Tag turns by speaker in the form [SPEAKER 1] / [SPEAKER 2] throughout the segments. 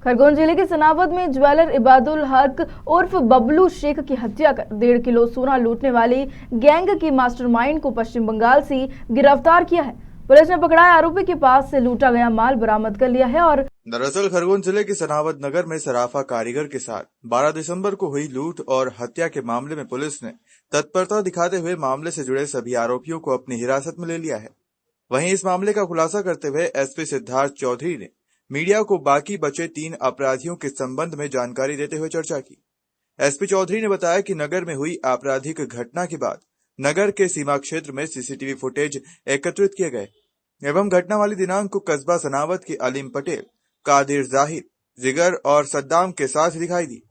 [SPEAKER 1] खरगोन जिले के सनावद में ज्वेलर इबादुल हक उर्फ बबलू शेख की हत्या कर 1.5 किलो सोना लूटने वाली गैंग की मास्टरमाइंड को पश्चिम बंगाल से गिरफ्तार किया है। पुलिस ने पकड़ा आरोपी के पास से लूटा गया माल बरामद कर लिया है। और
[SPEAKER 2] दरअसल खरगोन जिले के सनावद नगर में सराफा कारीगर के साथ 12 दिसंबर को हुई लूट और हत्या के मामले में पुलिस ने तत्परता दिखाते हुए मामले से जुड़े सभी आरोपियों को अपनी हिरासत में ले लिया है। वहीं इस मामले का खुलासा करते हुए एसपी सिद्धार्थ चौधरी ने मीडिया को बाकी बचे 3 अपराधियों के संबंध में जानकारी देते हुए चर्चा की। एसपी चौधरी ने बताया कि नगर में हुई आपराधिक घटना के बाद नगर के सीमा क्षेत्र में सीसीटीवी फुटेज एकत्रित किए गए एवं घटना वाली दिनांक को कस्बा सनावद के अलीम पटेल, कादिर जाहिर, जिगर और सद्दाम के साथ दिखाई दी।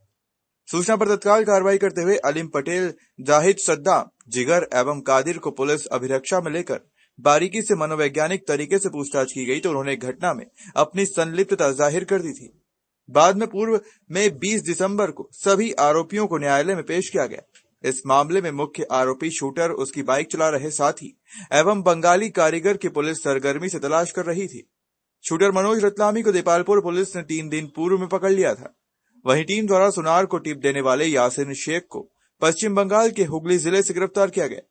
[SPEAKER 2] सूचना पर तत्काल कार्रवाई करते हुए अलीम पटेल, जाहिद, सद्दाम, जिगर एवं कादिर को पुलिस अभिरक्षा में लेकर बारीकी से मनोवैज्ञानिक तरीके से पूछताछ की गई तो उन्होंने घटना में अपनी संलिप्तता जाहिर कर दी थी। बाद में पूर्व में 20 दिसंबर को सभी आरोपियों को न्यायालय में पेश किया गया। इस मामले में मुख्य आरोपी शूटर, उसकी बाइक चला रहे साथी एवं बंगाली कारीगर की पुलिस सरगर्मी से तलाश कर रही थी। शूटर मनोज रतलामी को देपालपुर पुलिस ने 3 दिन पूर्व में पकड़ लिया था। वहीं टीम द्वारा सुनार को टिप देने वाले यासिन शेख को पश्चिम बंगाल के हुगली जिले से गिरफ्तार किया गया।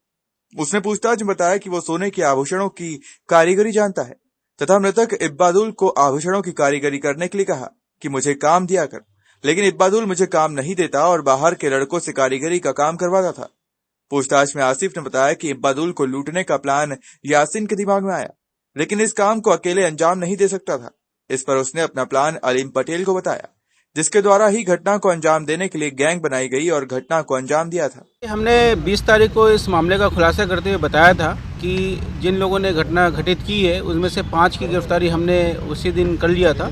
[SPEAKER 2] उसने पूछताछ में बताया कि वो सोने के आभूषणों की कारीगरी जानता है तथा मृतक इब्बादुल को आभूषणों की कारीगरी करने के लिए कहा कि मुझे काम दिया कर, लेकिन इब्बादुल मुझे काम नहीं देता और बाहर के लड़कों से कारीगरी का काम करवाता था। पूछताछ में आसिफ ने बताया कि इब्बादुल को लूटने का प्लान यासिन के दिमाग में आया, लेकिन इस काम को अकेले अंजाम नहीं दे सकता था। इस पर उसने अपना प्लान अलीम पटेल को बताया, जिसके द्वारा ही घटना को अंजाम देने के लिए गैंग बनाई गई और घटना को अंजाम दिया था।
[SPEAKER 3] हमने 20 तारीख को इस मामले का खुलासा करते हुए बताया था कि जिन लोगों ने घटना घटित की है उसमें से 5 की गिरफ्तारी हमने उसी दिन कर लिया था।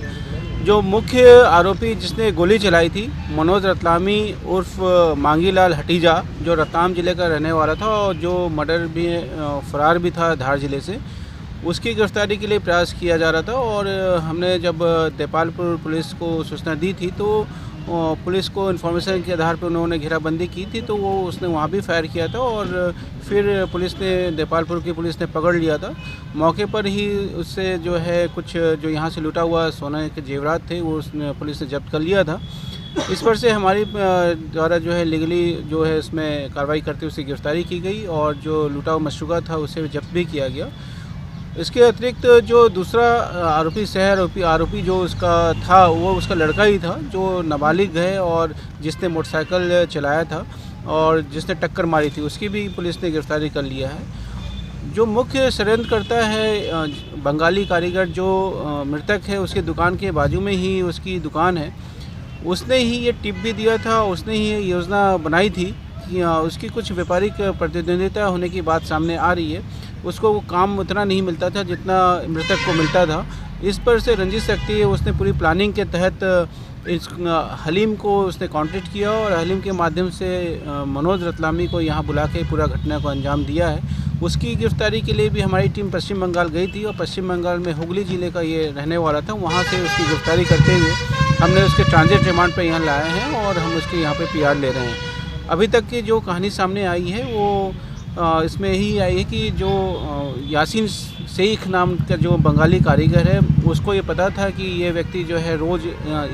[SPEAKER 3] जो मुख्य आरोपी जिसने गोली चलाई थी, मनोज रतलामी उर्फ मांगीलाल हटीजा, जो रतलाम जिले का रहने वाला था और जो मर्डर भी फरार भी था धार जिले से, उसकी गिरफ्तारी के लिए प्रयास किया जा रहा था। और हमने जब देपालपुर पुलिस को सूचना दी थी तो पुलिस को इन्फॉर्मेशन के आधार पर उन्होंने घेराबंदी की थी, तो वो उसने वहाँ भी फायर किया था और फिर पुलिस ने, देपालपुर की पुलिस ने पकड़ लिया था। मौके पर ही उससे जो है कुछ जो यहाँ से लूटा हुआ सोने के जेवरात थे वो उसने पुलिस ने जब्त कर लिया था। इस पर से हमारी द्वारा जो है लीगली जो है इसमें कार्रवाई करते हुए उसकी गिरफ्तारी की गई और जो लूटा हुआ मशरूका था उसे जब्त भी किया गया। इसके अतिरिक्त जो दूसरा आरोपी जो उसका था वो उसका लड़का ही था जो नाबालिग है और जिसने मोटरसाइकिल चलाया था और जिसने टक्कर मारी थी, उसकी भी पुलिस ने गिरफ्तारी कर लिया है। जो मुख्य षड्यंत्र करता है बंगाली कारीगर जो मृतक है, उसकी दुकान के बाजू में ही उसकी दुकान है, उसने ही ये टिप भी दिया था, उसने ही ये योजना बनाई थी कि उसकी कुछ व्यापारिक प्रतिद्वंदिता होने की बात सामने आ रही है। उसको वो काम उतना नहीं मिलता था जितना मृतक को मिलता था। इस पर से रंजिश रखती है उसने पूरी प्लानिंग के तहत इस हलीम को उसने कॉन्टैक्ट किया और हलीम के माध्यम से मनोज रतलामी को यहाँ बुला के पूरा घटना को अंजाम दिया है। उसकी गिरफ्तारी के लिए भी हमारी टीम पश्चिम बंगाल गई थी और पश्चिम बंगाल में हुगली जिले का ये रहने वाला था। वहाँ से उसकी गिरफ्तारी करते हुए हमने उसके ट्रांजिट रिमांड पर यहाँ लाए हैं और हम उसके यहाँ पर PR ले रहे हैं। अभी तक की जो कहानी सामने आई है वो इसमें ही आई है कि जो यासिन शेख नाम का जो बंगाली कारीगर है, उसको ये पता था कि ये व्यक्ति जो है रोज़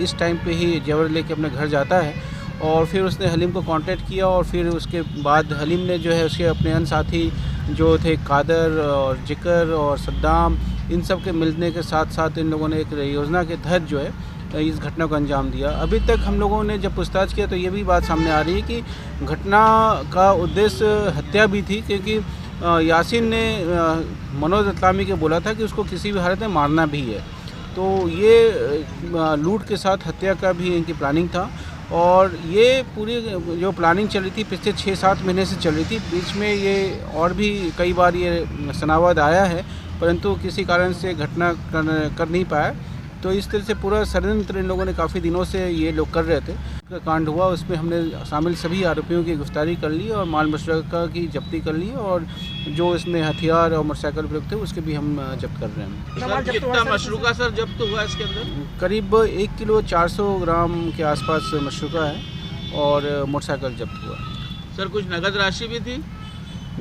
[SPEAKER 3] इस टाइम पे ही जेवर लेके अपने घर जाता है और फिर उसने हलीम को कांटेक्ट किया और फिर उसके बाद हलीम ने जो है उसके अपने अन्य साथी जो थे कादर और जिकर और सद्दाम, इन सब के मिलने के साथ साथ इन लोगों ने एक योजना के तहत जो है इस घटना को अंजाम दिया। अभी तक हम लोगों ने जब पूछताछ किया तो ये भी बात सामने आ रही है कि घटना का उद्देश्य हत्या भी थी, क्योंकि यासिन ने मनोज रतलामी के बोला था कि उसको किसी भी हालत में मारना भी है। तो ये लूट के साथ हत्या का भी इनकी प्लानिंग था और ये पूरी जो प्लानिंग चल रही थी पिछले 6-7 महीने से चल रही थी। बीच में ये और भी कई बार ये सनावद आया है, परंतु किसी कारण से घटना कर नहीं पाया। तो इस तरह से पूरा षड्यंत्र इन लोगों ने काफ़ी दिनों से ये लोग कर रहे थे। कांड हुआ उसमें हमने शामिल सभी आरोपियों की गिरफ्तारी कर ली और माल मशरूका की जब्ती कर ली और जो इसमें हथियार और मोटरसाइकिल प्रयुक्त थे उसके भी हम जब्त कर रहे हैं।
[SPEAKER 4] कितना मशरूका सर जब्त हुआ इसके अंदर?
[SPEAKER 3] करीब 1 किलो 400 ग्राम के आसपास मशरूका है और मोटरसाइकिल जब्त हुआ।
[SPEAKER 4] सर कुछ नगद राशि भी थी?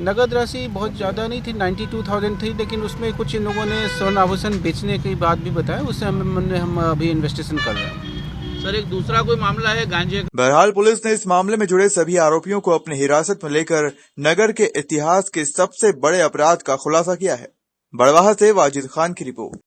[SPEAKER 3] नगद राशि बहुत ज़्यादा नहीं थी, 92,000 थी, लेकिन उसमें कुछ इन लोगों ने स्वर्ण आभूषण बेचने की बात भी बताया। उससे हम अभी इन्वेस्टिगेशन कर रहे हैं।
[SPEAKER 4] सर एक दूसरा कोई मामला है गांजे का?
[SPEAKER 2] बहरहाल पुलिस ने इस मामले में जुड़े सभी आरोपियों को अपनी हिरासत में लेकर नगर के इतिहास के सबसे बड़े अपराध का खुलासा किया है। बड़वाह से वाजिद खान की रिपोर्ट।